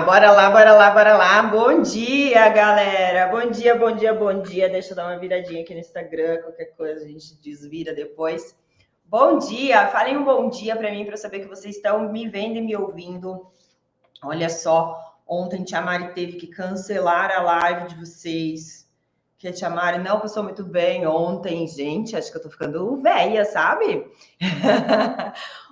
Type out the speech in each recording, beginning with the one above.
Bora lá, bora lá, bora lá. Bom dia, galera. Bom dia, bom dia, bom dia. Deixa eu dar uma viradinha aqui no Instagram, qualquer coisa a gente desvira depois. Bom dia, falem um bom dia para mim, para eu saber que vocês estão me vendo e me ouvindo. Olha só, ontem Tia Mari teve que cancelar a live de vocês. Que a Tia Mari não passou muito bem ontem, gente. Acho que eu tô ficando velha, sabe?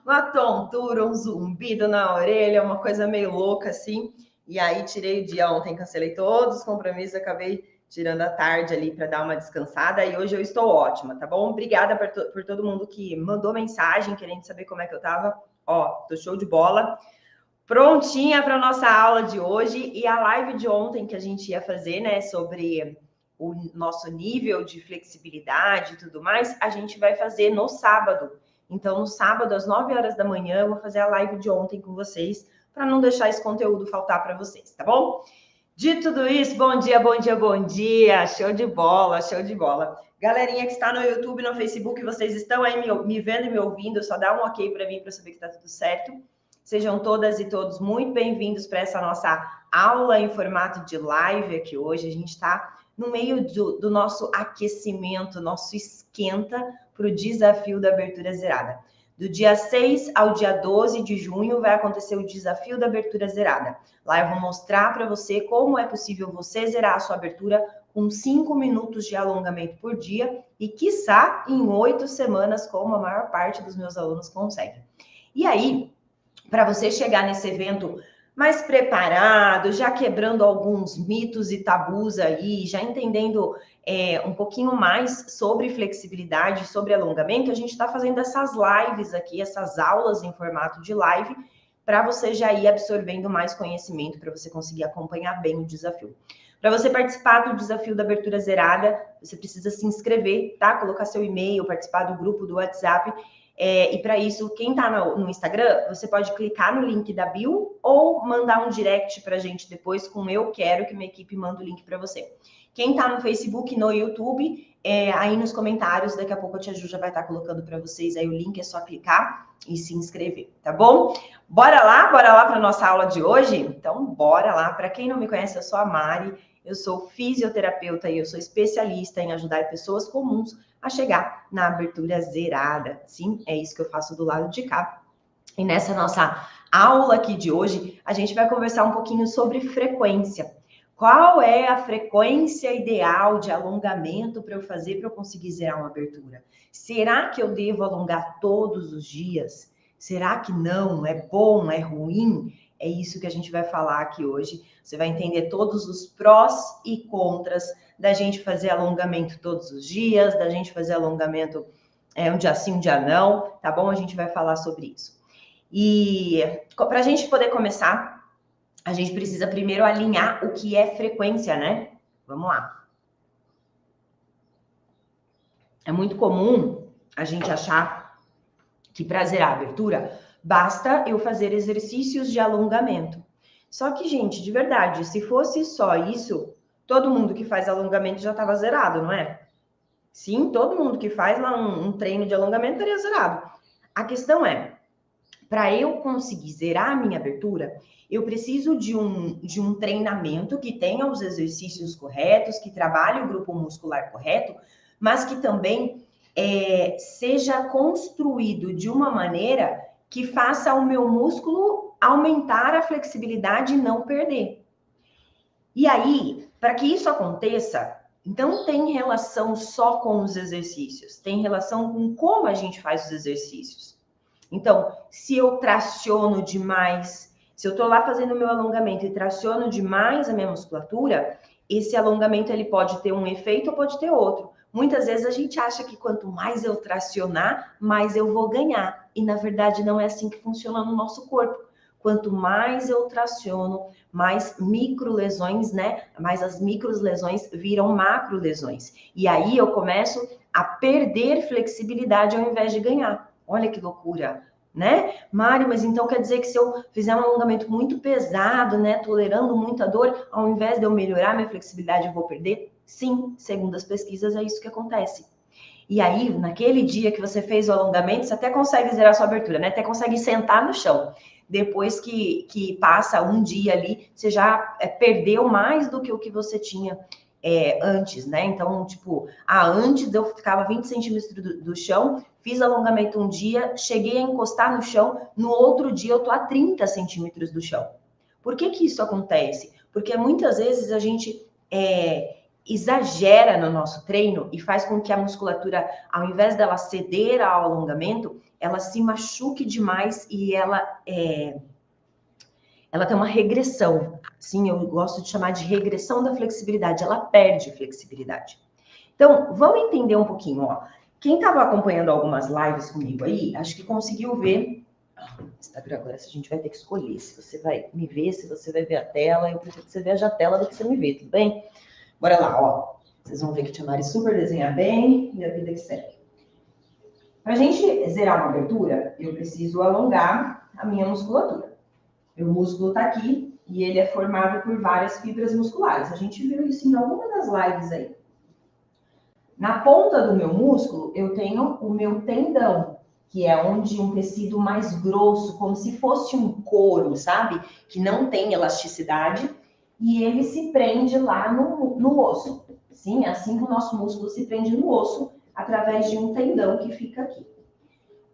Uma tontura, um zumbido na orelha, uma coisa meio louca assim. E aí tirei o dia ontem, cancelei todos os compromissos, acabei tirando a tarde ali para dar uma descansada. E hoje eu estou ótima, tá bom? Obrigada por todo mundo que mandou mensagem querendo saber como é que eu tava. Ó, tô show de bola. Prontinha para nossa aula de hoje e a live de ontem que a gente ia fazer, né, sobre o nosso nível de flexibilidade e tudo mais, a gente vai fazer no sábado. Então, no sábado, às 9 horas da manhã, eu vou fazer a live de ontem com vocês, para não deixar esse conteúdo faltar para vocês, tá bom? Dito tudo isso, bom dia, bom dia, bom dia. Show de bola, show de bola. Galerinha que está no YouTube, no Facebook, vocês estão aí me vendo e me ouvindo, só dá um ok para mim para saber que está tudo certo. Sejam todas e todos muito bem-vindos para essa nossa aula em formato de live aqui hoje. A gente está no meio do nosso aquecimento, nosso esquenta para o desafio da abertura zerada. Do dia 6 ao dia 12 de junho vai acontecer o desafio da abertura zerada. Lá eu vou mostrar para você como é possível você zerar a sua abertura com 5 minutos de alongamento por dia e, quiçá, em 8 semanas, como a maior parte dos meus alunos consegue. E aí, para você chegar nesse evento mais preparado, já quebrando alguns mitos e tabus aí, já entendendo um pouquinho mais sobre flexibilidade, sobre alongamento, a gente está fazendo essas lives aqui, essas aulas em formato de live, para você já ir absorvendo mais conhecimento, para você conseguir acompanhar bem o desafio. Para você participar do desafio da abertura zerada, você precisa se inscrever, tá? Colocar seu e-mail, participar do grupo do WhatsApp. E para isso, quem está no Instagram, você pode clicar no link da bio ou mandar um direct para a gente depois com eu quero que minha equipe manda o link para você. Quem está no Facebook, no YouTube, aí nos comentários, daqui a pouco a Tia Ju já vai estar colocando para vocês aí o link, é só clicar e se inscrever, tá bom? Bora lá para a nossa aula de hoje? Então, bora lá. Para quem não me conhece, eu sou a Mari, eu sou fisioterapeuta e eu sou especialista em ajudar pessoas comuns a chegar na abertura zerada. Sim, é isso que eu faço do lado de cá. E nessa nossa aula aqui de hoje, a gente vai conversar um pouquinho sobre frequência. Qual é a frequência ideal de alongamento para eu fazer para eu conseguir zerar uma abertura? Será que eu devo alongar todos os dias? Será que não? É bom? É ruim? É isso que a gente vai falar aqui hoje. Você vai entender todos os prós e contras da gente fazer alongamento todos os dias, da gente fazer alongamento um dia sim, um dia não, tá bom? A gente vai falar sobre isso. E para a gente poder começar, a gente precisa primeiro alinhar o que é frequência, né? Vamos lá. É muito comum a gente achar que para zerar a abertura, basta eu fazer exercícios de alongamento. Só que, gente, de verdade, se fosse só isso, todo mundo que faz alongamento já estava zerado, não é? Sim, todo mundo que faz lá um treino de alongamento estaria zerado. A questão é, para eu conseguir zerar a minha abertura, eu preciso de um treinamento que tenha os exercícios corretos, que trabalhe o grupo muscular correto, mas que também seja construído de uma maneira que faça o meu músculo aumentar a flexibilidade e não perder. E aí, para que isso aconteça, não tem relação só com os exercícios, tem relação com como a gente faz os exercícios. Então, se eu traciono demais, se eu estou lá fazendo o meu alongamento e traciono demais a minha musculatura, esse alongamento ele pode ter um efeito ou pode ter outro. Muitas vezes a gente acha que quanto mais eu tracionar, mais eu vou ganhar. E na verdade não é assim que funciona no nosso corpo. Quanto mais eu traciono, mais microlesões, né? Mais as microlesões viram macrolesões. E aí eu começo a perder flexibilidade ao invés de ganhar. Olha que loucura, né? Mari, mas então quer dizer que se eu fizer um alongamento muito pesado, né? Tolerando muita dor, ao invés de eu melhorar minha flexibilidade, eu vou perder? Sim, segundo as pesquisas, é isso que acontece. E aí, naquele dia que você fez o alongamento, você até consegue zerar a sua abertura, né? Até consegue sentar no chão. depois que passa um dia ali, você já perdeu mais do que o que você tinha antes, né? Então, tipo, antes eu ficava 20 centímetros do chão, fiz alongamento um dia, cheguei a encostar no chão, no outro dia eu tô a 30 centímetros do chão. Por que que isso acontece? Porque muitas vezes a gente exagera no nosso treino e faz com que a musculatura, ao invés dela ceder ao alongamento, ela se machuque demais e ela tem uma regressão. Sim, eu gosto de chamar de regressão da flexibilidade. Ela perde flexibilidade. Então, vamos entender um pouquinho, ó. Quem estava acompanhando algumas lives comigo aí, acho que conseguiu ver. Instagram, agora a gente vai ter que escolher se você vai me ver, se você vai ver a tela. Eu prefiro que você veja a tela do que você me vê, tudo bem? Bora lá, ó. Vocês vão ver que a Tia Mari super desenha bem e a vida que segue. Para a gente zerar uma abertura, eu preciso alongar a minha musculatura. O músculo está aqui e ele é formado por várias fibras musculares. A gente viu isso em alguma das lives aí. Na ponta do meu músculo, eu tenho o meu tendão, que é onde um tecido mais grosso, como se fosse um couro, sabe? Que não tem elasticidade, e ele se prende lá no osso. Sim, assim que o nosso músculo se prende no osso, através de um tendão que fica aqui.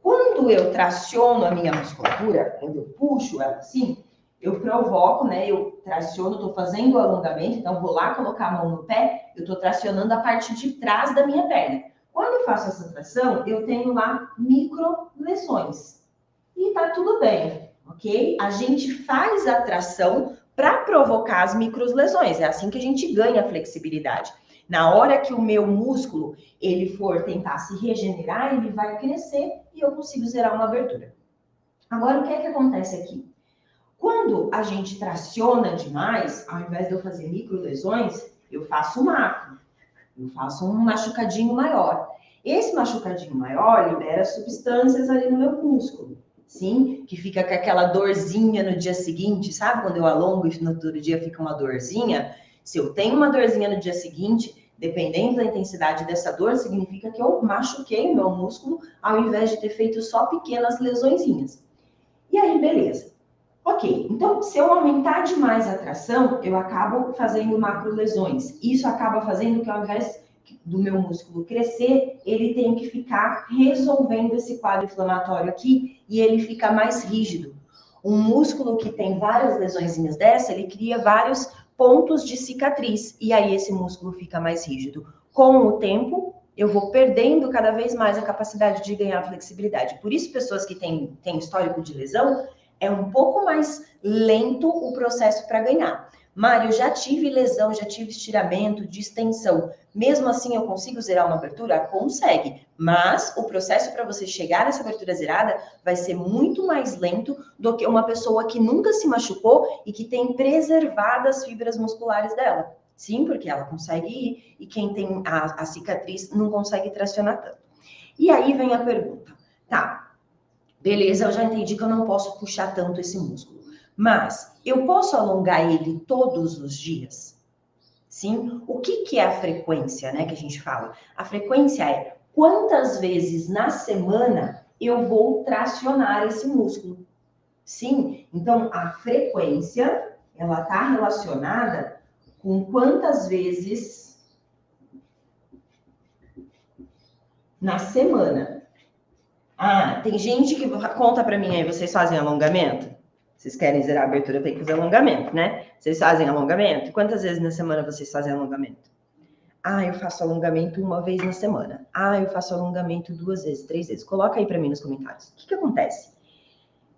Quando eu traciono a minha musculatura, quando eu puxo ela assim, eu provoco, né? Eu traciono, estou fazendo o alongamento, então vou lá colocar a mão no pé, eu estou tracionando a parte de trás da minha perna. Quando eu faço essa tração, eu tenho lá micro lesões. E tá tudo bem, ok? A gente faz a tração para provocar as micro lesões. É assim que a gente ganha flexibilidade. Na hora que o meu músculo ele for tentar se regenerar, ele vai crescer e eu consigo zerar uma abertura. Agora, o que é que acontece aqui? Quando a gente traciona demais, ao invés de eu fazer micro lesões, eu faço macro. Eu faço um machucadinho maior. Esse machucadinho maior libera substâncias ali no meu músculo. Sim, que fica com aquela dorzinha no dia seguinte, sabe? Quando eu alongo e no outro dia fica uma dorzinha. Se eu tenho uma dorzinha no dia seguinte, dependendo da intensidade dessa dor, significa que eu machuquei o meu músculo, ao invés de ter feito só pequenas lesõezinhas. E aí, beleza. Ok, então se eu aumentar demais a tração, eu acabo fazendo macro lesões. Isso acaba fazendo que ao invés do meu músculo crescer, ele tem que ficar resolvendo esse quadro inflamatório aqui e ele fica mais rígido. Um músculo que tem várias lesõezinhas dessa, ele cria vários pontos de cicatriz e aí esse músculo fica mais rígido. Com o tempo, eu vou perdendo cada vez mais a capacidade de ganhar flexibilidade. Por isso, pessoas que têm histórico de lesão, é um pouco mais lento o processo para ganhar. Mário, já tive lesão, já tive estiramento, distensão. Mesmo assim, eu consigo zerar uma abertura? Consegue. Mas o processo para você chegar nessa abertura zerada vai ser muito mais lento do que uma pessoa que nunca se machucou e que tem preservado as fibras musculares dela. Sim, porque ela consegue ir e quem tem a cicatriz não consegue tracionar tanto. E aí vem a pergunta. Tá, beleza, eu já entendi que eu não posso puxar tanto esse músculo. Mas eu posso alongar ele todos os dias? Sim? O que é a frequência, né, que a gente fala? A frequência é quantas vezes na semana eu vou tracionar esse músculo. Sim? Então, a frequência, ela está relacionada com quantas vezes na semana. Ah, tem gente que conta para mim aí, vocês fazem alongamento? Vocês querem zerar a abertura, tem que fazer alongamento, né? Vocês fazem alongamento? Quantas vezes na semana vocês fazem alongamento? Ah, eu faço alongamento uma vez na semana. Ah, eu faço alongamento 2 vezes, 3 vezes. Coloca aí para mim nos comentários. O que acontece?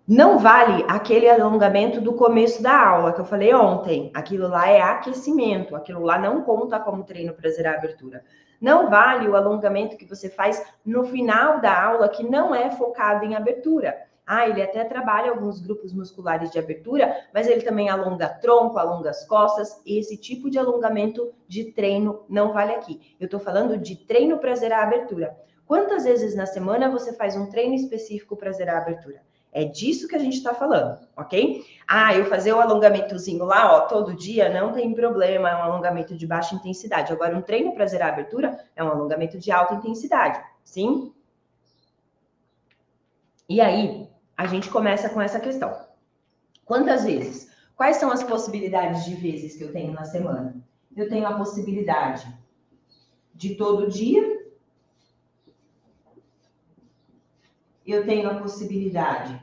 Não vale aquele alongamento do começo da aula que eu falei ontem. Aquilo lá é aquecimento. Aquilo lá não conta como treino para zerar a abertura. Não vale o alongamento que você faz no final da aula, que não é focado em abertura. Ah, ele até trabalha alguns grupos musculares de abertura, mas ele também alonga tronco, alonga as costas. Esse tipo de alongamento de treino não vale aqui. Eu estou falando de treino para zerar a abertura. Quantas vezes na semana você faz um treino específico para zerar a abertura? É disso que a gente está falando, ok? Ah, eu fazer o alongamentozinho lá, ó, todo dia, não tem problema, é um alongamento de baixa intensidade. Agora, um treino para zerar a abertura é um alongamento de alta intensidade, sim? E aí, a gente começa com essa questão. Quantas vezes? Quais são as possibilidades de vezes que eu tenho na semana? Eu tenho a possibilidade de todo dia. Eu tenho a possibilidade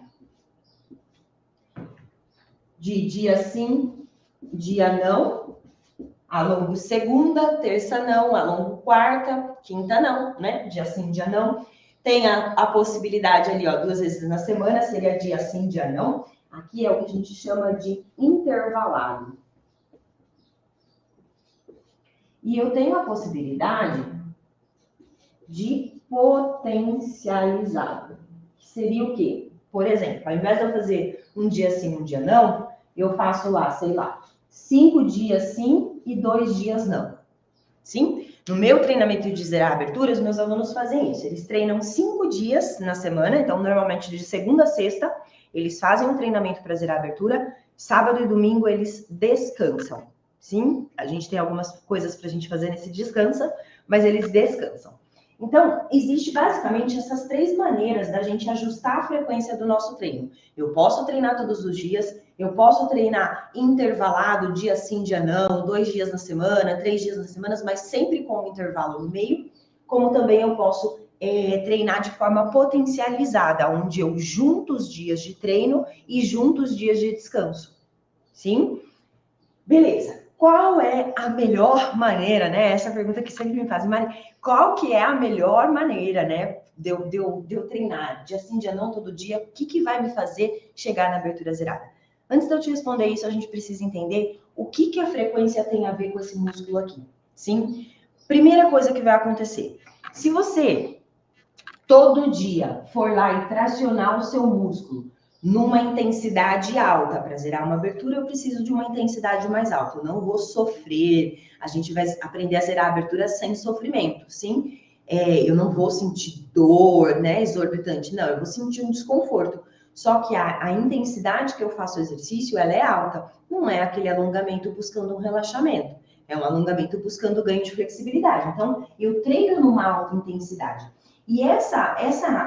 de dia sim, dia não. Alongo segunda, terça não. Alongo quarta, quinta não, né? Dia sim, dia não. Tem a possibilidade ali, ó, 2 vezes na semana, seria dia sim, dia não. Aqui é o que a gente chama de intervalado. E eu tenho a possibilidade de potencializado. Que seria o quê? Por exemplo, ao invés de eu fazer um dia sim, um dia não, eu faço lá, sei lá, 5 dias sim e 2 dias não. Sim? No meu treinamento de zerar aberturas, meus alunos fazem isso. Eles treinam 5 dias na semana, então normalmente de segunda a sexta, eles fazem um treinamento para zerar abertura. Sábado e domingo eles descansam. Sim? A gente tem algumas coisas para a gente fazer nesse descansa, mas eles descansam. Então, existe basicamente essas 3 maneiras da gente ajustar a frequência do nosso treino. Eu posso treinar todos os dias, eu posso treinar intervalado, dia sim, dia não, 2 dias na semana, 3 dias na semana, mas sempre com um intervalo no meio, como também eu posso treinar de forma potencializada, onde eu junto os dias de treino e junto os dias de descanso. Sim? Beleza. Qual é a melhor maneira, né? Essa pergunta que sempre me fazem, Mari, qual que é a melhor maneira, né? De eu treinar dia sim, dia não, todo dia? O que vai me fazer chegar na abertura zerada? Antes de eu te responder isso, a gente precisa entender o que a frequência tem a ver com esse músculo aqui, sim? Primeira coisa que vai acontecer. Se você todo dia for lá e tracionar o seu músculo numa intensidade alta, para zerar uma abertura, eu preciso de uma intensidade mais alta. Eu não vou sofrer. A gente vai aprender a zerar a abertura sem sofrimento, sim? Eu não vou sentir dor, né, exorbitante. Não, eu vou sentir um desconforto. Só que a intensidade que eu faço o exercício, ela é alta. Não é aquele alongamento buscando um relaxamento. É um alongamento buscando ganho de flexibilidade. Então, eu treino numa alta intensidade. E essa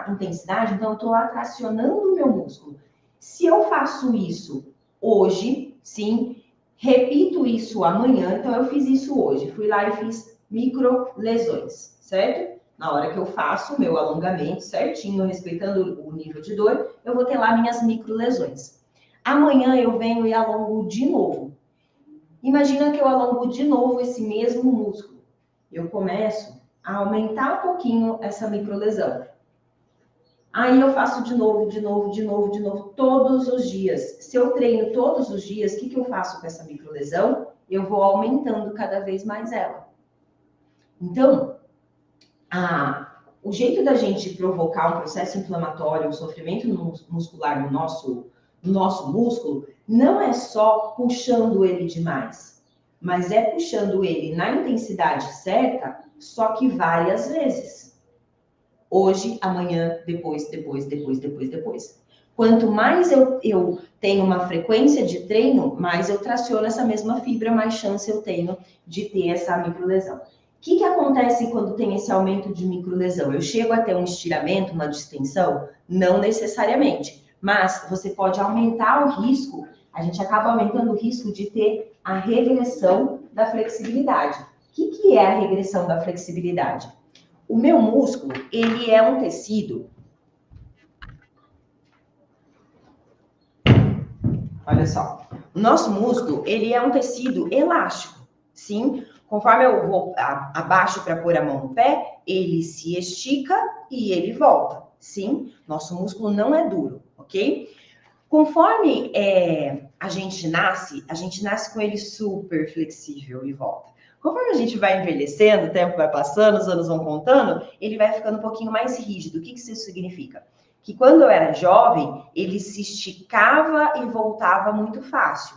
intensidade, então, eu estou atracionando o meu músculo. Se eu faço isso hoje, sim, repito isso amanhã, então eu fiz isso hoje, fui lá e fiz micro lesões, certo? Na hora que eu faço o meu alongamento certinho, respeitando o nível de dor, eu vou ter lá minhas micro lesões. Amanhã eu venho e alongo de novo. Imagina que eu alongo de novo esse mesmo músculo. Eu começo a aumentar um pouquinho essa microlesão. Aí eu faço de novo, todos os dias. Se eu treino todos os dias, o que eu faço com essa microlesão? Eu vou aumentando cada vez mais ela. Então, o jeito da gente provocar um processo inflamatório, um sofrimento muscular no nosso músculo, não é só puxando ele demais, mas é puxando ele na intensidade certa, só que várias vezes. Hoje, amanhã, depois. Quanto mais eu tenho uma frequência de treino, mais eu traciono essa mesma fibra, mais chance eu tenho de ter essa microlesão. O que acontece quando tem esse aumento de microlesão? Eu chego a ter um estiramento, uma distensão? Não necessariamente, mas você pode aumentar o risco, a gente acaba aumentando o risco de ter a regressão da flexibilidade. O que é a regressão da flexibilidade? O meu músculo, ele é um tecido. Olha só. O nosso músculo, ele é um tecido elástico, sim? Conforme eu vou abaixo para pôr a mão no pé, ele se estica e ele volta, sim? Nosso músculo não é duro, ok? Conforme a gente nasce com ele super flexível e volta. Conforme a gente vai envelhecendo, o tempo vai passando, os anos vão contando, ele vai ficando um pouquinho mais rígido. O que isso significa? Que quando eu era jovem, ele se esticava e voltava muito fácil.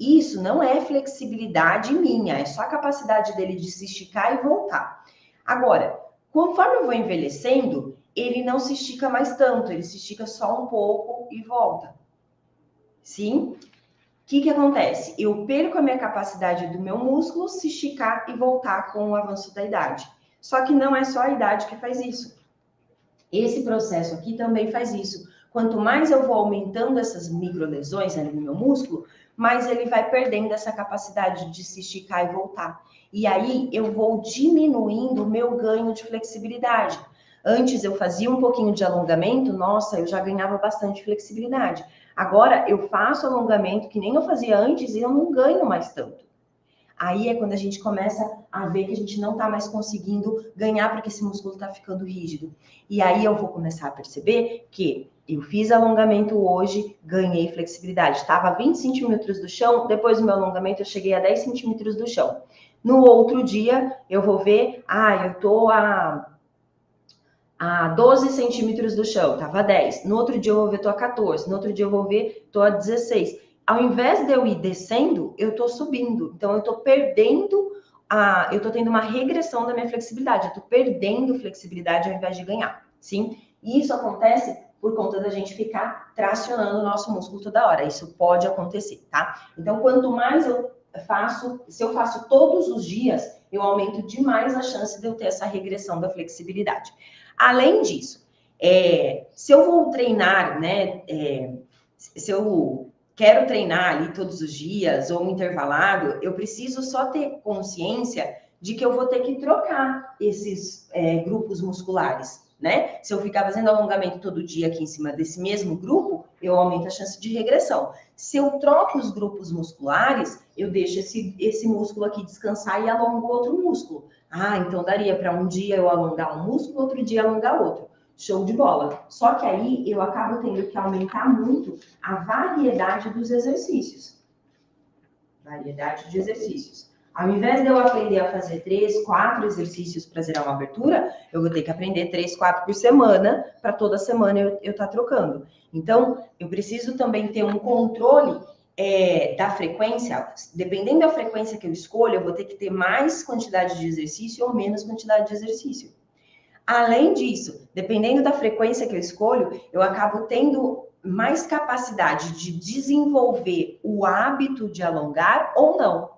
Isso não é flexibilidade minha, é só a capacidade dele de se esticar e voltar. Agora, conforme eu vou envelhecendo, ele não se estica mais tanto, ele se estica só um pouco e volta. Sim? O que acontece? Eu perco a minha capacidade do meu músculo se esticar e voltar com o avanço da idade. Só que não é só a idade que faz isso. Esse processo aqui também faz isso. Quanto mais eu vou aumentando essas microlesões ali no meu músculo, mais ele vai perdendo essa capacidade de se esticar e voltar. E aí eu vou diminuindo o meu ganho de flexibilidade. Antes eu fazia um pouquinho de alongamento, nossa, eu já ganhava bastante flexibilidade. Agora eu faço alongamento que nem eu fazia antes e eu não ganho mais tanto. Aí é quando a gente começa a ver que a gente não está mais conseguindo ganhar porque esse músculo está ficando rígido. E aí eu vou começar a perceber que eu fiz alongamento hoje, ganhei flexibilidade. Estava a 20 centímetros do chão, depois do meu alongamento eu cheguei a 10 centímetros do chão. No outro dia eu vou ver, eu tô a 12 centímetros do chão, estava a 10. No outro dia eu vou ver, tô a 14. No outro dia eu vou ver, tô a 16. Ao invés de eu ir descendo, eu tô subindo. Então, eu tô perdendo, eu tô tendo uma regressão da minha flexibilidade. Eu tô perdendo flexibilidade ao invés de ganhar, sim? E isso acontece por conta da gente ficar tracionando o nosso músculo toda hora. Isso pode acontecer, tá? Então, quanto mais eu faço, se eu faço todos os dias, eu aumento demais a chance de eu ter essa regressão da flexibilidade. Além disso, se eu vou treinar, né? Se eu quero treinar ali todos os dias ou intervalado, eu preciso só ter consciência de que eu vou ter que trocar esses grupos musculares, né? Se eu ficar fazendo alongamento todo dia aqui em cima desse mesmo grupo, eu aumento a chance de regressão. Se eu troco os grupos musculares, eu deixo esse músculo aqui descansar e alongo outro músculo. Então daria para um dia eu alongar um músculo, outro dia alongar outro. Show de bola. Só que aí eu acabo tendo que aumentar muito a variedade dos exercícios. Variedade de exercícios. Ao invés de eu aprender a fazer 3, 4 exercícios para zerar uma abertura, eu vou ter que aprender 3, 4 por semana, para toda semana eu estar trocando. Então, eu preciso também ter um controle da frequência. Dependendo da frequência que eu escolho, eu vou ter que ter mais quantidade de exercício ou menos quantidade de exercício. Além disso, dependendo da frequência que eu escolho, eu acabo tendo mais capacidade de desenvolver o hábito de alongar ou não.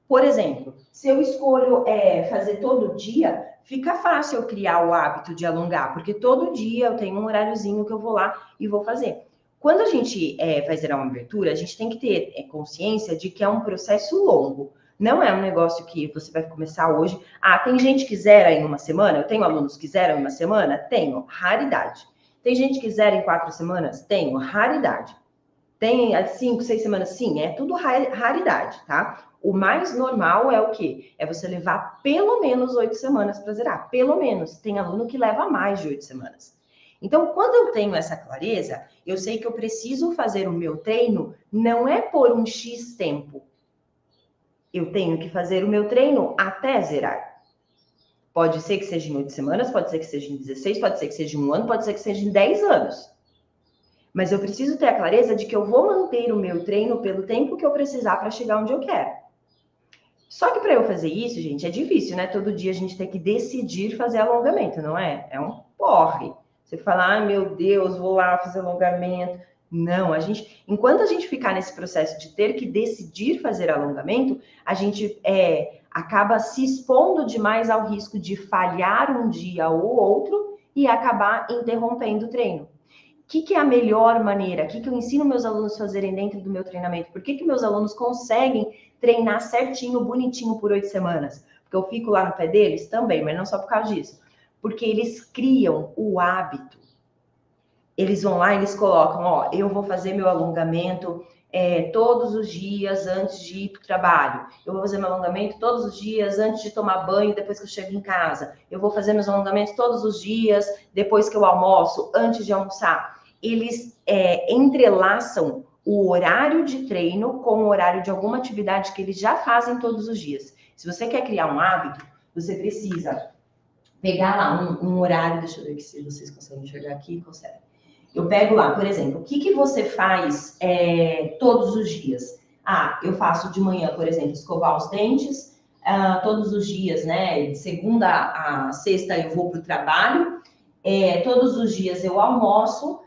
Por exemplo, se eu escolho fazer todo dia, fica fácil eu criar o hábito de alongar, porque todo dia eu tenho um horáriozinho que eu vou lá e vou fazer. Quando a gente vai zerar uma abertura, a gente tem que ter consciência de que é um processo longo. Não é um negócio que você vai começar hoje. Tem gente que zera em uma semana? Eu tenho alunos que zeram em uma semana? Tenho, raridade. Tem gente que zera em 4 semanas? Tenho, raridade. Tem 5, 6 semanas? Sim, é tudo raridade, tá? O mais normal é o quê? É você levar pelo menos 8 semanas para zerar. Pelo menos. Tem aluno que leva mais de 8 semanas. Então, quando eu tenho essa clareza, eu sei que eu preciso fazer o meu treino não é por um X tempo. Eu tenho que fazer o meu treino até zerar. Pode ser que seja em 8 semanas, pode ser que seja em 16, pode ser que seja em 1 ano, pode ser que seja em 10 anos. Mas eu preciso ter a clareza de que eu vou manter o meu treino pelo tempo que eu precisar para chegar onde eu quero. Só que para eu fazer isso, gente, é difícil, né? Todo dia a gente tem que decidir fazer alongamento, não é? É um porre. Você fala, meu Deus, vou lá fazer alongamento. Não, enquanto a gente ficar nesse processo de ter que decidir fazer alongamento, a gente acaba se expondo demais ao risco de falhar um dia ou outro e acabar interrompendo o treino. O que é a melhor maneira? O que eu ensino meus alunos a fazerem dentro do meu treinamento? Por que meus alunos conseguem treinar certinho, bonitinho por 8 semanas? Porque eu fico lá no pé deles? Também, mas não só por causa disso. Porque eles criam o hábito. Eles vão lá e eles colocam, eu vou fazer meu alongamento todos os dias antes de ir para o trabalho. Eu vou fazer meu alongamento todos os dias antes de tomar banho, depois que eu chego em casa. Eu vou fazer meus alongamentos todos os dias depois que eu almoço, antes de almoçar. Eles entrelaçam o horário de treino com o horário de alguma atividade que eles já fazem todos os dias. Se você quer criar um hábito, você precisa pegar lá um horário, deixa eu ver se vocês conseguem enxergar aqui, conseguem. Eu pego lá, por exemplo, o que você faz todos os dias? Eu faço de manhã, por exemplo, escovar os dentes, todos os dias, né? De segunda a sexta eu vou para o trabalho, todos os dias eu almoço,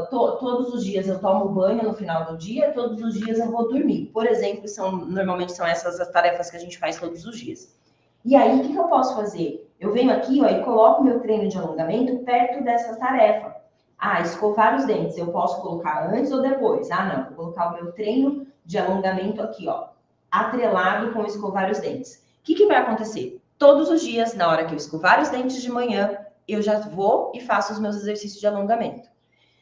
todos os dias eu tomo banho no final do dia, todos os dias eu vou dormir. Por exemplo, normalmente são essas as tarefas que a gente faz todos os dias. E aí, o que eu posso fazer? Eu venho aqui e coloco meu treino de alongamento perto dessa tarefa. Ah, escovar os dentes, eu posso colocar antes ou depois? Ah, não, vou colocar o meu treino de alongamento aqui, ó, atrelado com escovar os dentes. O que vai acontecer? Todos os dias, na hora que eu escovar os dentes de manhã, eu já vou e faço os meus exercícios de alongamento.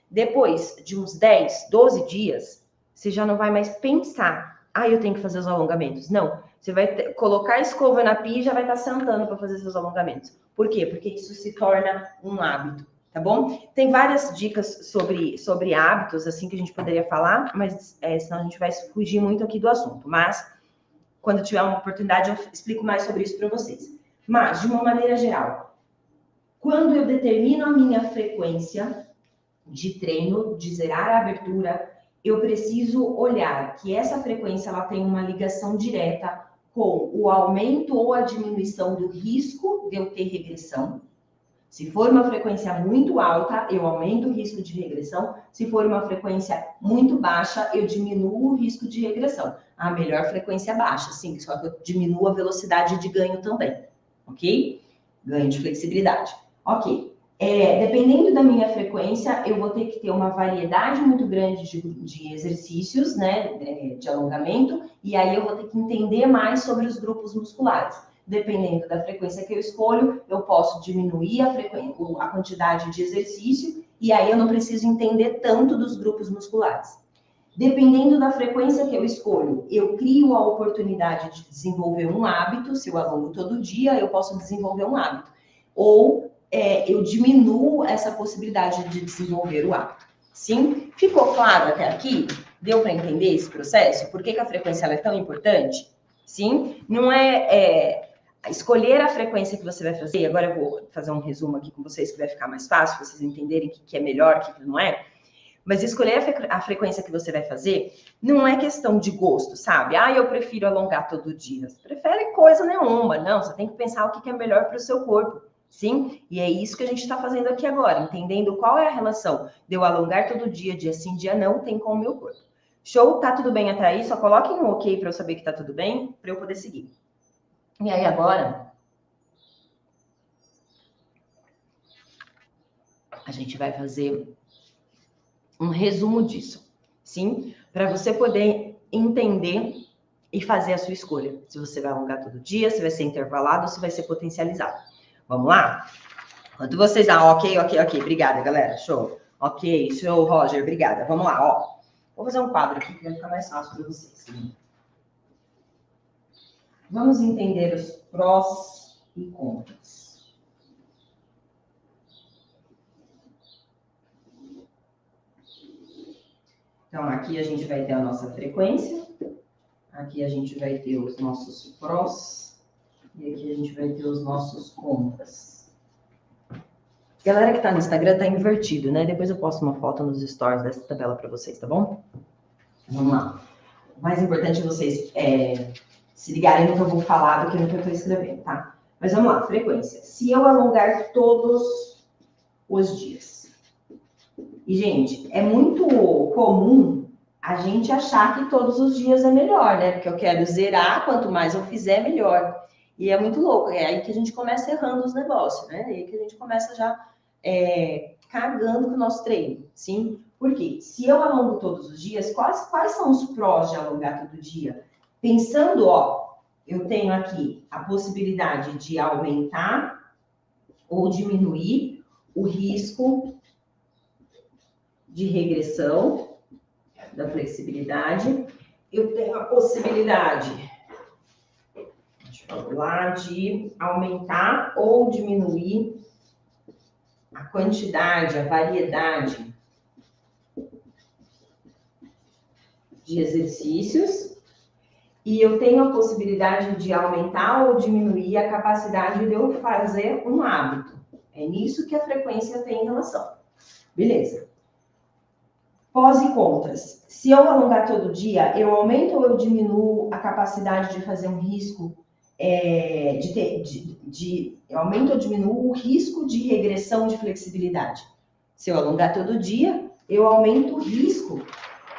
Depois de uns 10, 12 dias, você já não vai mais pensar, ah, eu tenho que fazer os alongamentos. Não, você vai colocar a escova na pia e já vai estar sentando para fazer seus alongamentos. Por quê? Porque isso se torna um hábito, tá bom? Tem várias dicas sobre hábitos, assim, que a gente poderia falar, mas senão a gente vai fugir muito aqui do assunto. Mas, quando eu tiver uma oportunidade, eu explico mais sobre isso para vocês. Mas, de uma maneira geral, quando eu determino a minha frequência de treino, de zerar a abertura, eu preciso olhar que essa frequência ela tem uma ligação direta com o aumento ou a diminuição do risco de eu ter regressão. Se for uma frequência muito alta, eu aumento o risco de regressão. Se for uma frequência muito baixa, eu diminuo o risco de regressão. A melhor frequência baixa, sim, só que eu diminuo a velocidade de ganho também, ok? Ganho de flexibilidade. Ok. Dependendo da minha frequência, eu vou ter que ter uma variedade muito grande de exercícios, né, de alongamento, e aí eu vou ter que entender mais sobre os grupos musculares. Dependendo da frequência que eu escolho, eu posso diminuir a quantidade de exercício, e aí eu não preciso entender tanto dos grupos musculares. Dependendo da frequência que eu escolho, eu crio a oportunidade de desenvolver um hábito. Se eu alongo todo dia, eu posso desenvolver um hábito. Ou eu diminuo essa possibilidade de desenvolver o hábito. Sim? Ficou claro até aqui? Deu para entender esse processo? Por que a frequência ela é tão importante? Sim? Não escolher a frequência que você vai fazer. Agora eu vou fazer um resumo aqui com vocês que vai ficar mais fácil, vocês entenderem o que é melhor, o que não é. Mas escolher a frequência que você vai fazer não é questão de gosto, sabe? Ah, eu prefiro alongar todo dia. Você prefere coisa nenhuma. Não, você tem que pensar o que é melhor para o seu corpo. Sim? E é isso que a gente está fazendo aqui agora, entendendo qual é a relação de eu alongar todo dia sim, dia não, tem com o meu corpo. Show? Tá tudo bem até aí? Só coloquem um ok para eu saber que tá tudo bem, para eu poder seguir. E aí agora, a gente vai fazer um resumo disso, sim? Para você poder entender e fazer a sua escolha. Se você vai alongar todo dia, se vai ser intervalado ou se vai ser potencializado. Vamos lá? Enquanto vocês... ok. Obrigada, galera. Show. Ok, show, Roger. Obrigada. Vamos lá, ó. Vou fazer um quadro aqui que vai ficar mais fácil para vocês. Vamos entender os prós e contras. Então, aqui a gente vai ter a nossa frequência. Aqui a gente vai ter os nossos prós. E aqui a gente vai ter os nossos contras. Galera que tá no Instagram tá invertido, né? Depois eu posto uma foto nos stories dessa tabela para vocês, tá bom? Vamos lá. O mais importante é vocês se ligarem no que eu vou falar do que no que eu tô escrevendo, tá? Mas vamos lá, frequência. Se eu alongar todos os dias. E, gente, é muito comum a gente achar que todos os dias é melhor, né? Porque eu quero zerar, quanto mais eu fizer, melhor. E é muito louco, é aí que a gente começa errando os negócios, né? É aí que a gente começa já cagando com o nosso treino, sim? Porque se eu alongo todos os dias, quais são os prós de alongar todo dia? Pensando, ó, eu tenho aqui a possibilidade de aumentar ou diminuir o risco de regressão da flexibilidade. Eu tenho a possibilidade, de aumentar ou diminuir a quantidade, a variedade de exercícios. E eu tenho a possibilidade de aumentar ou diminuir a capacidade de eu fazer um hábito. É nisso que a frequência tem relação. Beleza. Pós e contras. Se eu alongar todo dia, eu aumento ou eu diminuo a capacidade de fazer um risco, eu aumento ou diminuo o risco de regressão de flexibilidade. Se eu alongar todo dia, eu aumento o risco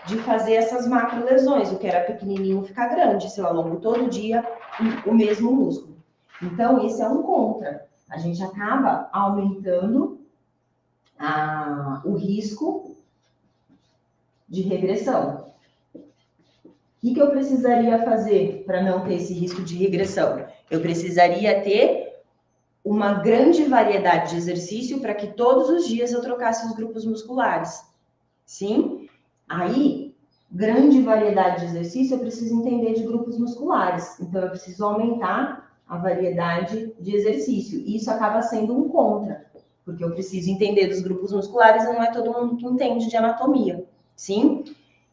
de fazer essas macro lesões, o que era pequenininho ficar grande, se eu alongo todo dia o mesmo músculo. Então, esse é um contra. A gente acaba aumentando o risco de regressão. O que eu precisaria fazer para não ter esse risco de regressão? Eu precisaria ter uma grande variedade de exercício para que todos os dias eu trocasse os grupos musculares. Sim? Aí, grande variedade de exercício, eu preciso entender de grupos musculares. Então, eu preciso aumentar a variedade de exercício. E isso acaba sendo um contra, porque eu preciso entender dos grupos musculares e não é todo mundo que entende de anatomia. Sim?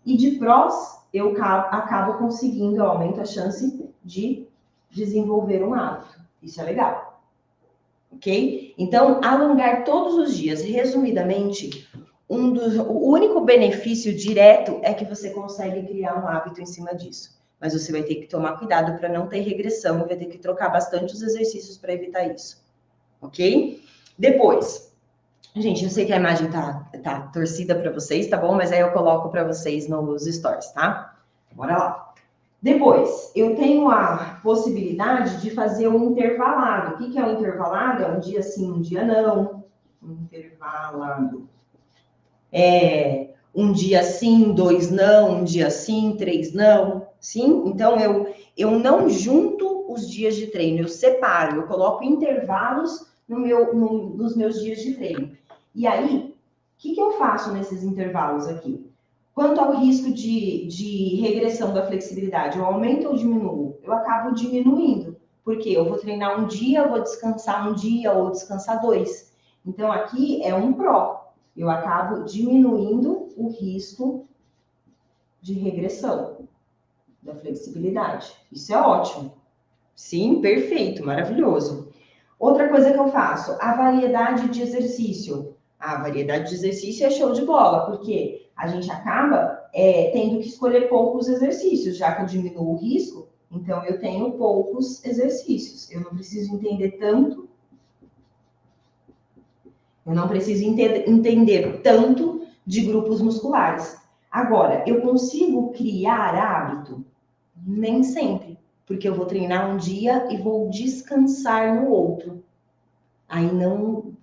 E de prós, eu acabo conseguindo, eu aumento a chance de desenvolver um hábito. Isso é legal. Ok? Então, alongar todos os dias, resumidamente, o único benefício direto é que você consegue criar um hábito em cima disso. Mas você vai ter que tomar cuidado para não ter regressão e vai ter que trocar bastante os exercícios para evitar isso. Ok? Depois, gente, eu sei que a imagem tá torcida para vocês, tá bom? Mas aí eu coloco para vocês nos stories, tá? Bora lá. Depois, eu tenho a possibilidade de fazer um intervalado. O que é um intervalado? É um dia sim, um dia não. Um intervalado. Um dia sim, 2 não, um dia sim, 3 não. Sim? Então, eu não junto os dias de treino, eu separo, eu coloco intervalos nos meus dias de treino. E aí, o que eu faço nesses intervalos aqui? Quanto ao risco de regressão da flexibilidade, eu aumento ou diminuo? Eu acabo diminuindo, porque eu vou treinar um dia, vou descansar um dia ou descansar 2. Então, aqui é um pró. Eu acabo diminuindo o risco de regressão da flexibilidade. Isso é ótimo. Sim, perfeito, maravilhoso. Outra coisa que eu faço, a variedade de exercício. A variedade de exercício é show de bola, porque a gente acaba tendo que escolher poucos exercícios, já que eu diminuo o risco, então eu tenho poucos exercícios. Eu não preciso entender tanto. Eu não preciso entender tanto de grupos musculares. Agora, eu consigo criar hábito? Nem sempre, porque eu vou treinar um dia e vou descansar no outro. Aí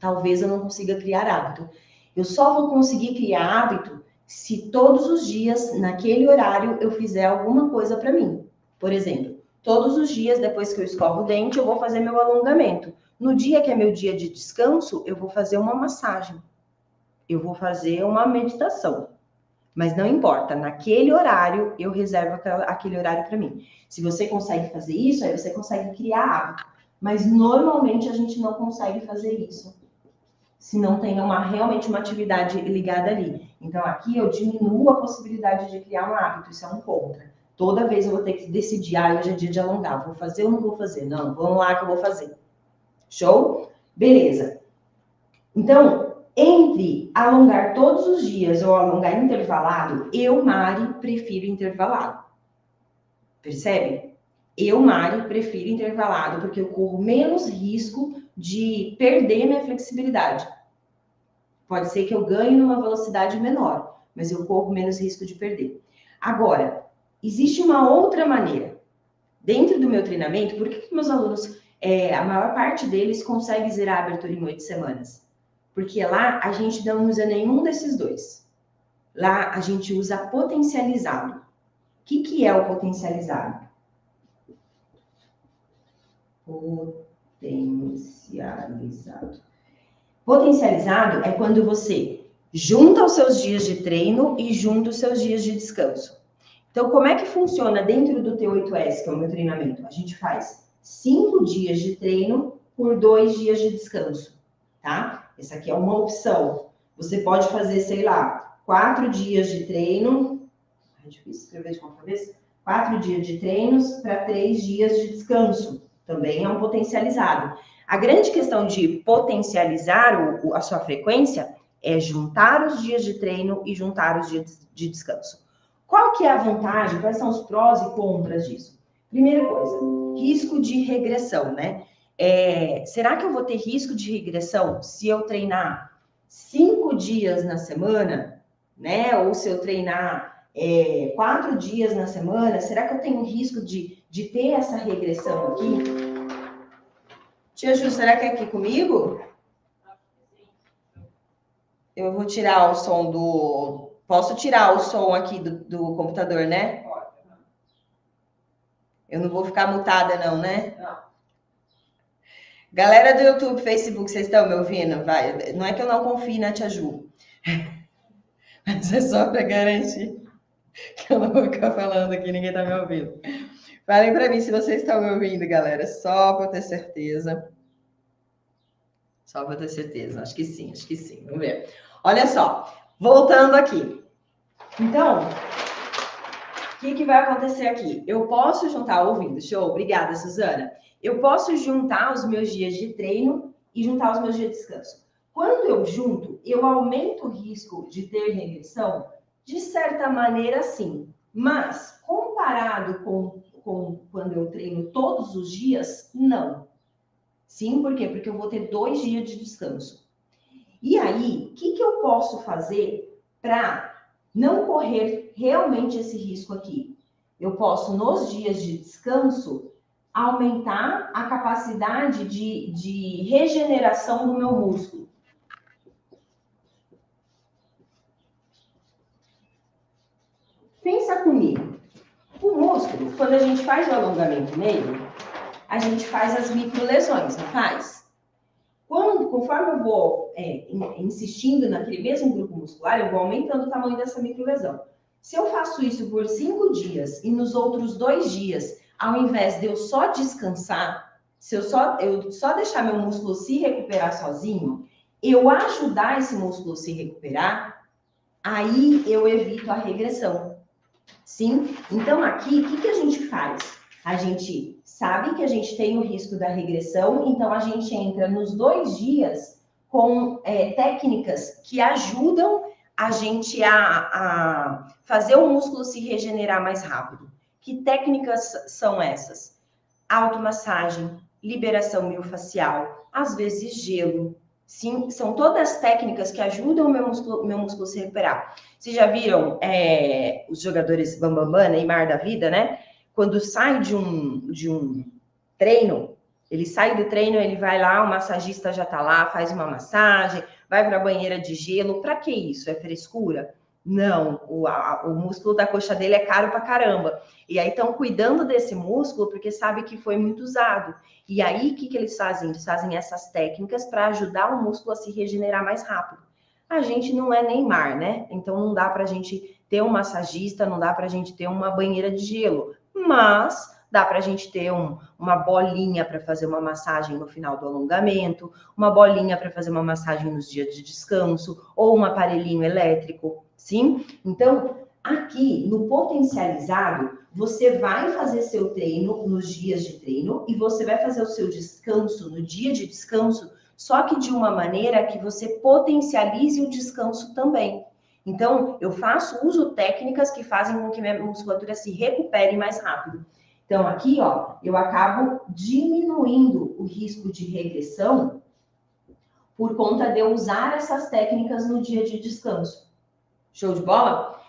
talvez eu não consiga criar hábito. Eu só vou conseguir criar hábito se todos os dias, naquele horário, eu fizer alguma coisa para mim. Por exemplo, todos os dias, depois que eu escovo o dente, eu vou fazer meu alongamento. No dia que é meu dia de descanso, eu vou fazer uma massagem. Eu vou fazer uma meditação. Mas não importa, naquele horário, eu reservo aquele horário para mim. Se você consegue fazer isso, aí você consegue criar hábito. Mas normalmente a gente não consegue fazer isso se não tem realmente uma atividade ligada ali. Então aqui eu diminuo a possibilidade de criar um hábito, isso é um contra. Toda vez eu vou ter que decidir, hoje é dia de alongar, vou fazer ou não vou fazer? Não, vamos lá que eu vou fazer. Show? Beleza. Então, entre alongar todos os dias ou alongar intervalado, eu, Mari, prefiro intervalado. Percebe? Eu, Mari, prefiro intervalado, porque eu corro menos risco de perder minha flexibilidade. Pode ser que eu ganhe numa velocidade menor, mas eu corro menos risco de perder. Agora, existe uma outra maneira. Dentro do meu treinamento, por que meus alunos, a maior parte deles consegue zerar a abertura em 8 semanas? Porque lá a gente não usa nenhum desses dois. Lá a gente usa potencializado. O que é o potencializado? Potencializado. Potencializado é quando você junta os seus dias de treino e junta os seus dias de descanso. Então, como é que funciona dentro do T8S, que é o meu treinamento? A gente faz 5 dias de treino por 2 dias de descanso, tá? Essa aqui é uma opção. Você pode fazer, sei lá, 4 dias de treino. É difícil escrever de uma vez. 4 dias de treinos para 3 dias de descanso. Também é um potencializado. A grande questão de potencializar a sua frequência é juntar os dias de treino e juntar os dias de descanso. Qual que é a vantagem? Quais são os prós e contras disso? Primeira coisa, risco de regressão, né? Será que eu vou ter risco de regressão se eu treinar 5 dias na semana, né? Ou se eu treinar 4 dias na semana? Será que eu tenho risco de ter essa regressão aqui? Tia Ju, será que é aqui comigo? Eu vou tirar o som do... Posso tirar o som aqui do computador, né? Pode. Eu não vou ficar mutada não, né? Não. Galera do YouTube, Facebook, vocês estão me ouvindo? Vai. Não é que eu não confie na Tia Ju. Mas é só para garantir que eu não vou ficar falando aqui, ninguém tá me ouvindo. Falem para mim se vocês estão me ouvindo, galera, só para ter certeza. Só para ter certeza. Acho que sim, acho que sim. Vamos ver. Olha só, voltando aqui. Então, o que vai acontecer aqui? Eu posso juntar, ouvindo, show? Obrigada, Suzana. Eu posso juntar os meus dias de treino e juntar os meus dias de descanso. Quando eu junto, eu aumento o risco de ter regressão? De certa maneira, sim. Mas, comparado com quando eu treino todos os dias, não. Sim, por quê? Porque eu vou ter 2 dias de descanso. E aí, o que eu posso fazer para não correr realmente esse risco aqui? Eu posso, nos dias de descanso, aumentar a capacidade de regeneração do meu músculo. Pensa comigo. O músculo, quando a gente faz o alongamento nele, a gente faz as microlesões, não faz? Conforme eu vou insistindo naquele mesmo grupo muscular, eu vou aumentando o tamanho dessa microlesão. Se eu faço isso por 5 dias e nos outros 2 dias, ao invés de eu só descansar, se eu só deixar meu músculo se recuperar sozinho, eu ajudar esse músculo a se recuperar, aí eu evito a regressão. Sim? Então aqui, o que a gente faz? A gente sabe que a gente tem o risco da regressão, então a gente entra nos 2 dias com técnicas que ajudam a gente a fazer o músculo se regenerar mais rápido. Que técnicas são essas? Automassagem, liberação miofascial, às vezes gelo. Sim, são todas técnicas que ajudam o meu músculo a se recuperar. Vocês já viram os jogadores bambambam, Neymar da vida, né? Quando sai de um treino, ele sai do treino, ele vai lá, o massagista já tá lá, faz uma massagem, vai para a banheira de gelo. Para que isso? É frescura? Não, o músculo da coxa dele é caro pra caramba. E aí estão cuidando desse músculo porque sabe que foi muito usado. E aí, o que eles fazem? Eles fazem essas técnicas para ajudar o músculo a se regenerar mais rápido. A gente não é Neymar, né? Então não dá pra gente ter um massagista, não dá pra gente ter uma banheira de gelo. Mas dá pra gente ter uma bolinha para fazer uma massagem no final do alongamento, uma bolinha para fazer uma massagem nos dias de descanso, ou um aparelhinho elétrico, sim? Então, aqui no potencializado, você vai fazer seu treino nos dias de treino e você vai fazer o seu descanso no dia de descanso, só que de uma maneira que você potencialize o descanso também. Então, eu uso técnicas que fazem com que minha musculatura se recupere mais rápido. Então, aqui, ó, eu acabo diminuindo o risco de regressão por conta de eu usar essas técnicas no dia de descanso. Show de bola?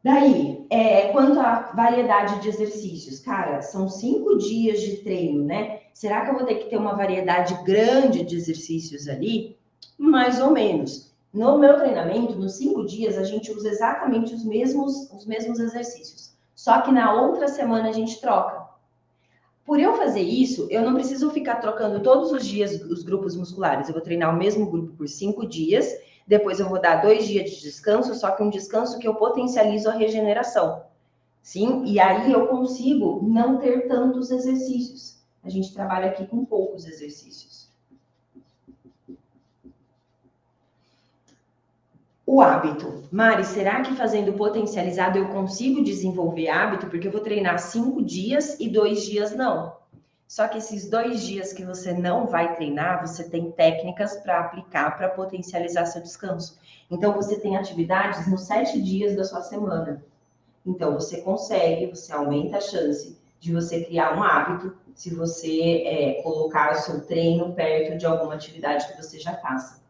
Daí, quanto à variedade de exercícios, cara, são 5 dias de treino, né? Será que eu vou ter que ter uma variedade grande de exercícios ali? Mais ou menos. No meu treinamento, nos 5 dias, a gente usa exatamente os mesmos exercícios. Só que na outra semana a gente troca. Por eu fazer isso, eu não preciso ficar trocando todos os dias os grupos musculares. Eu vou treinar o mesmo grupo por 5 dias, depois eu vou dar 2 dias de descanso, só que um descanso que eu potencializo a regeneração. Sim? E aí eu consigo não ter tantos exercícios. A gente trabalha aqui com poucos exercícios. O hábito. Mari, será que fazendo potencializado eu consigo desenvolver hábito? Porque eu vou treinar 5 dias e 2 dias não. Só que esses 2 dias que você não vai treinar, você tem técnicas para aplicar para potencializar seu descanso. Então, você tem atividades nos 7 dias da sua semana. Então, você aumenta a chance de você criar um hábito se você colocar o seu treino perto de alguma atividade que você já faça.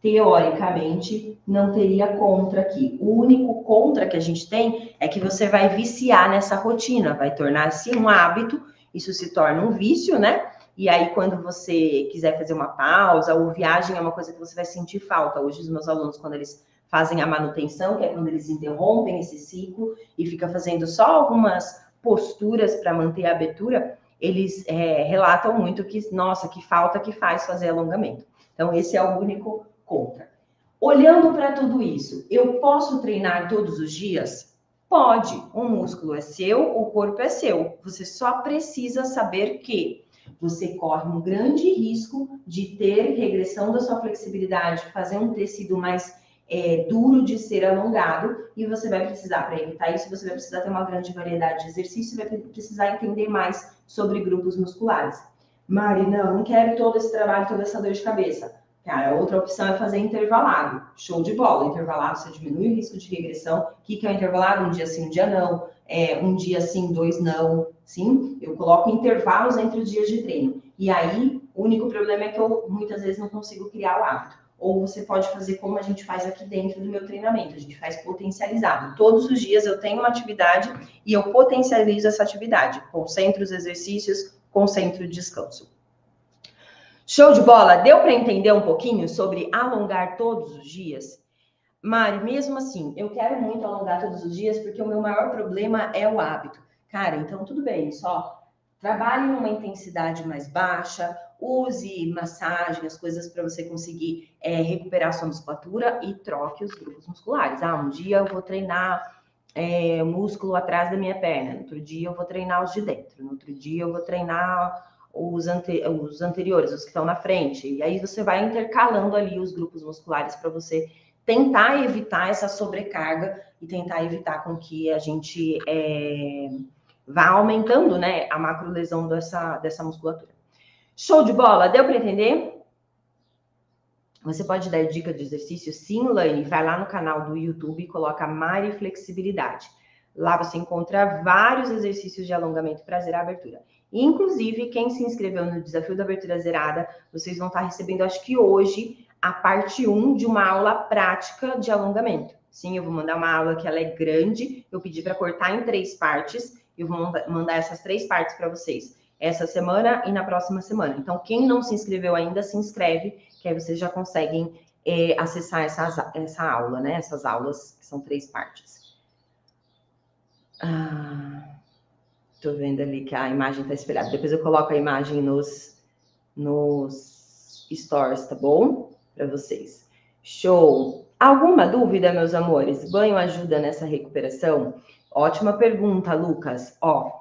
Teoricamente, não teria contra aqui. O único contra que a gente tem é que você vai viciar nessa rotina, vai tornar-se um hábito, isso se torna um vício, né? E aí, quando você quiser fazer uma pausa, ou viagem é uma coisa que você vai sentir falta. Hoje, os meus alunos, quando eles fazem a manutenção, que é quando eles interrompem esse ciclo e fica fazendo só algumas posturas para manter a abertura, eles relatam muito que, nossa, que falta que faz fazer alongamento. Então, esse é o único contra. Olhando para tudo isso, eu posso treinar todos os dias? Pode. O músculo é seu, o corpo é seu. Você só precisa saber que você corre um grande risco de ter regressão da sua flexibilidade, fazer um tecido mais duro de ser alongado, e você vai precisar, para evitar isso, você vai precisar ter uma grande variedade de exercícios, vai precisar entender mais sobre grupos musculares. Mari, não quero todo esse trabalho, toda essa dor de cabeça. Cara, outra opção é fazer intervalado. Show de bola. Intervalado, você diminui o risco de regressão. O que é o intervalado? Um dia sim, um dia não. Um dia sim, 2 não. Sim, eu coloco intervalos entre os dias de treino. E aí, o único problema é que eu, muitas vezes, não consigo criar o hábito. Ou você pode fazer como a gente faz aqui dentro do meu treinamento. A gente faz potencializado. Todos os dias eu tenho uma atividade e eu potencializo essa atividade. Concentro os exercícios, concentro o descanso. Show de bola? Deu para entender um pouquinho sobre alongar todos os dias? Mari, mesmo assim, eu quero muito alongar todos os dias porque o meu maior problema é o hábito. Cara, então tudo bem, só trabalhe numa intensidade mais baixa, use massagem, as coisas para você conseguir recuperar sua musculatura e troque os grupos musculares. Um dia eu vou treinar músculo atrás da minha perna, no outro dia eu vou treinar os de dentro, no outro dia eu vou treinar os anteriores, os que estão na frente. E aí você vai intercalando ali os grupos musculares para você tentar evitar essa sobrecarga e tentar evitar com que a gente vá aumentando, né, a macrolesão dessa musculatura. Show de bola? Deu para entender? Você pode dar dica de exercício? Sim, Laine. Vai lá no canal do YouTube e coloca Mari Flexibilidade. Lá você encontra vários exercícios de alongamento para zerar a abertura. Inclusive, quem se inscreveu no Desafio da Abertura Zerada, vocês vão estar recebendo, acho que hoje, a parte 1 de uma aula prática de alongamento. Sim, eu vou mandar uma aula que ela é grande, eu pedi para cortar em 3 partes, eu vou mandar essas 3 partes para vocês essa semana e na próxima semana. Então, quem não se inscreveu ainda, se inscreve, que aí vocês já conseguem acessar essa aula, né? Essas aulas, que são 3 partes. Tô vendo ali que a imagem tá espelhada. Depois eu coloco a imagem nos stories, tá bom? Para vocês. Show! Alguma dúvida, meus amores? Banho ajuda nessa recuperação? Ótima pergunta, Lucas. O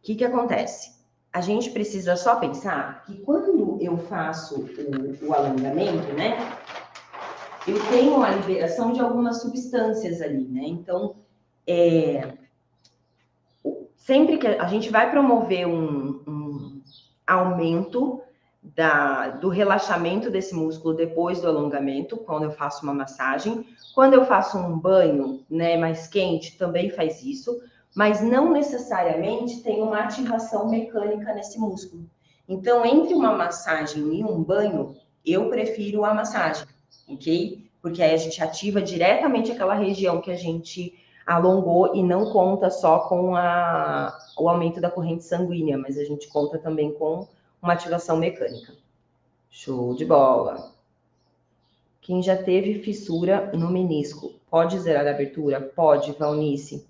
que acontece? A gente precisa só pensar que quando eu faço o alongamento, né? Eu tenho a liberação de algumas substâncias ali, né? Então, sempre que a gente vai promover um aumento do relaxamento desse músculo depois do alongamento, quando eu faço uma massagem, quando eu faço um banho, né, mais quente, também faz isso, mas não necessariamente tem uma ativação mecânica nesse músculo. Então, entre uma massagem e um banho, eu prefiro a massagem, ok? Porque aí a gente ativa diretamente aquela região que a gente alongou e não conta só com o aumento da corrente sanguínea, mas a gente conta também com uma ativação mecânica. Show de bola! Quem já teve fissura no menisco, pode zerar a abertura? Pode, Valnice.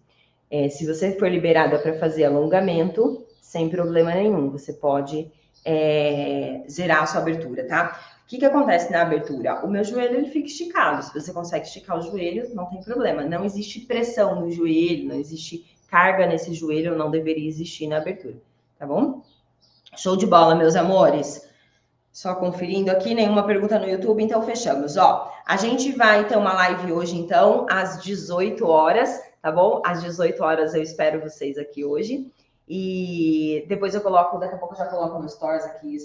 Se você for liberada para fazer alongamento, sem problema nenhum, você pode zerar a sua abertura, tá? O que acontece na abertura? O meu joelho ele fica esticado. Se você consegue esticar o joelho, não tem problema. Não existe pressão no joelho, não existe carga nesse joelho, não deveria existir na abertura, tá bom? Show de bola, meus amores. Só conferindo aqui, nenhuma pergunta no YouTube, então fechamos. A gente vai ter uma live hoje, então, às 18 horas, tá bom? Às 18 horas eu espero vocês aqui hoje. E depois eu coloco, daqui a pouco eu já coloco no Stories aqui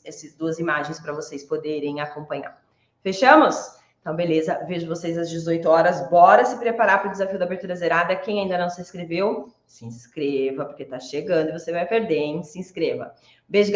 essas duas imagens para vocês poderem acompanhar. Fechamos? Então, beleza. Vejo vocês às 18 horas. Bora se preparar para o Desafio da Abertura Zerada. Quem ainda não se inscreveu, se inscreva, porque tá chegando e você vai perder, hein? Se inscreva. Beijo.